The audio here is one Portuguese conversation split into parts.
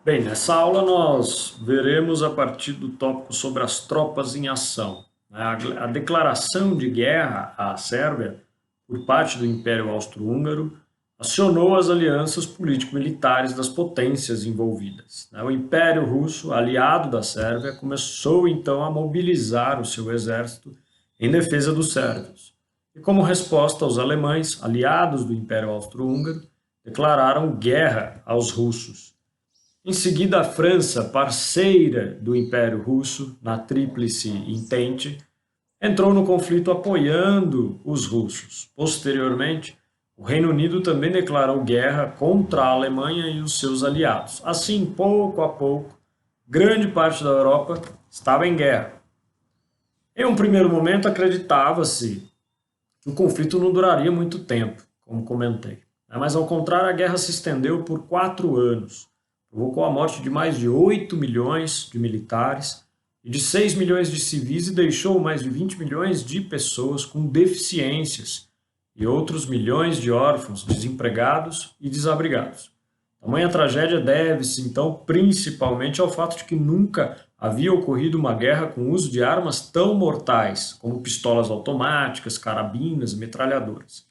Bem, nessa aula nós veremos a partir do tópico sobre as tropas em ação. A declaração de guerra à Sérvia por parte do Império Austro-Húngaro acionou as alianças político-militares das potências envolvidas. O Império Russo, aliado da Sérvia, começou então a mobilizar o seu exército em defesa dos sérvios. E como resposta, os alemães, aliados do Império Austro-Húngaro, declararam guerra aos russos. Em seguida, a França, parceira do Império Russo na Tríplice Entente, entrou no conflito apoiando os russos. Posteriormente, o Reino Unido também declarou guerra contra a Alemanha e os seus aliados. Assim, pouco a pouco, grande parte da Europa estava em guerra. Em um primeiro momento, acreditava-se que o conflito não duraria muito tempo, como comentei. Mas, ao contrário, a guerra se estendeu por 4 anos. Provocou a morte de mais de 8 milhões de militares e de 6 milhões de civis e deixou mais de 20 milhões de pessoas com deficiências e outros milhões de órfãos, desempregados e desabrigados. Tamanha tragédia deve-se, então, principalmente ao fato de que nunca havia ocorrido uma guerra com o uso de armas tão mortais, como pistolas automáticas, carabinas e metralhadoras.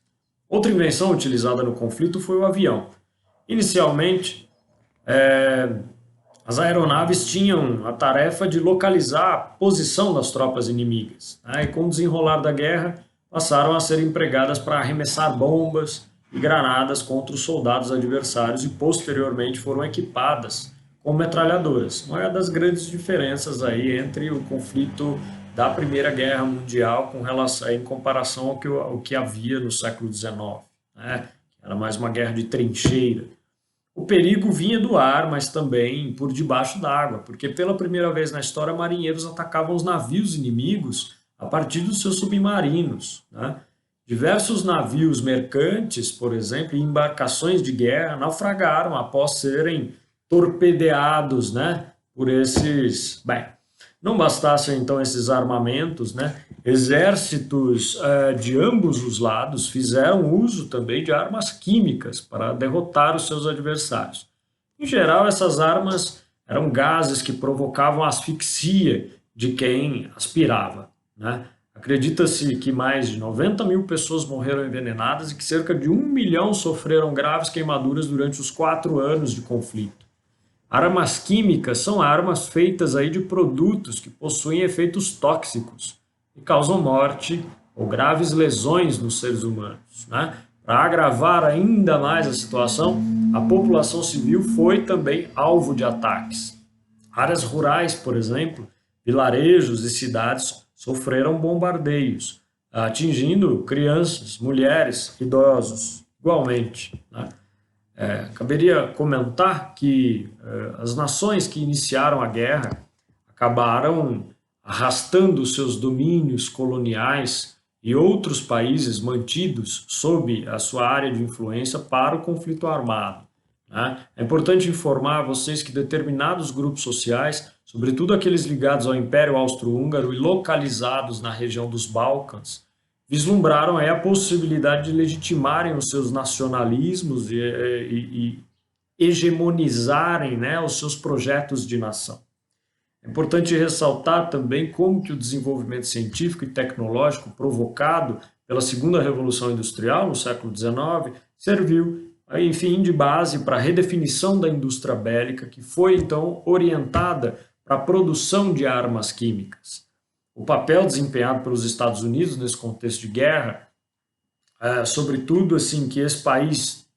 Outra invenção utilizada no conflito foi o avião. Inicialmente, as aeronaves tinham a tarefa de localizar a posição das tropas inimigas, e com o desenrolar da guerra passaram a ser empregadas para arremessar bombas e granadas contra os soldados adversários e posteriormente foram equipadas com metralhadoras. Uma das grandes diferenças aí entre o conflito da Primeira Guerra Mundial com relação, em comparação ao que havia no século XIX, né? Era mais uma guerra de trincheira. O perigo vinha do ar, mas também por debaixo d'água, porque pela primeira vez na história, marinheiros atacavam os navios inimigos a partir dos seus submarinos, né? Diversos navios mercantes, por exemplo, e embarcações de guerra naufragaram após serem torpedeados, né, por esses. Bem, não bastassem então esses armamentos, né? Exércitos de ambos os lados fizeram uso também de armas químicas para derrotar os seus adversários. Em geral, essas armas eram gases que provocavam a asfixia de quem aspirava, né? Acredita-se que mais de 90 mil pessoas morreram envenenadas e que cerca de 1 milhão sofreram graves queimaduras durante os 4 anos de conflito. Armas químicas são armas feitas aí de produtos que possuem efeitos tóxicos e causam morte ou graves lesões nos seres humanos, né? Para agravar ainda mais a situação, a população civil foi também alvo de ataques. Áreas rurais, por exemplo, vilarejos e cidades sofreram bombardeios, atingindo crianças, mulheres, idosos, igualmente, né? Caberia comentar que as nações que iniciaram a guerra acabaram arrastando seus domínios coloniais e outros países mantidos sob a sua área de influência para o conflito armado, né? É importante informar a vocês que determinados grupos sociais, sobretudo aqueles ligados ao Império Austro-Húngaro e localizados na região dos Balcãs, vislumbraram aí a possibilidade de legitimarem os seus nacionalismos e hegemonizarem, né, os seus projetos de nação. É importante ressaltar também como que o desenvolvimento científico e tecnológico provocado pela segunda revolução industrial no século XIX serviu, enfim, de base para a redefinição da indústria bélica, que foi então orientada para a produção de armas químicas. O papel desempenhado pelos Estados Unidos nesse contexto de guerra, sobretudo assim que esse país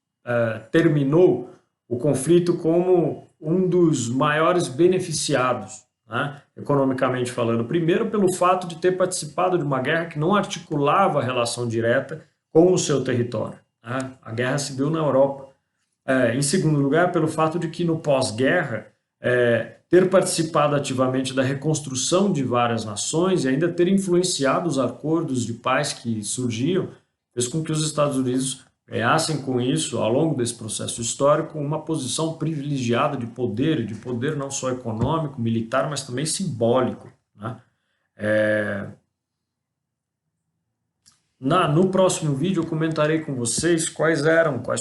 terminou o conflito como um dos maiores beneficiados, né, economicamente falando. Primeiro, pelo fato de ter participado de uma guerra que não articulava a relação direta com o seu território, né? A guerra se deu na Europa. Em segundo lugar, pelo fato de que no pós-guerra, ter participado ativamente da reconstrução de várias nações e ainda ter influenciado os acordos de paz que surgiam, fez com que os Estados Unidos ganhassem com isso, ao longo desse processo histórico, uma posição privilegiada de poder não só econômico, militar, mas também simbólico, né? No próximo vídeo eu comentarei com vocês quais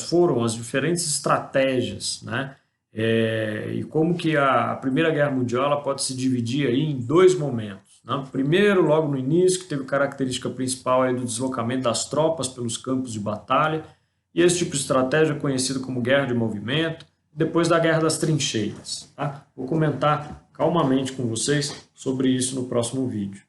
foram as diferentes estratégias, né, e como que a Primeira Guerra Mundial ela pode se dividir aí em dois momentos, né? Primeiro, logo no início, que teve característica principal aí do deslocamento das tropas pelos campos de batalha, e esse tipo de estratégia é conhecido como guerra de movimento, depois da Guerra das Trincheiras. Tá? Vou comentar calmamente com vocês sobre isso no próximo vídeo.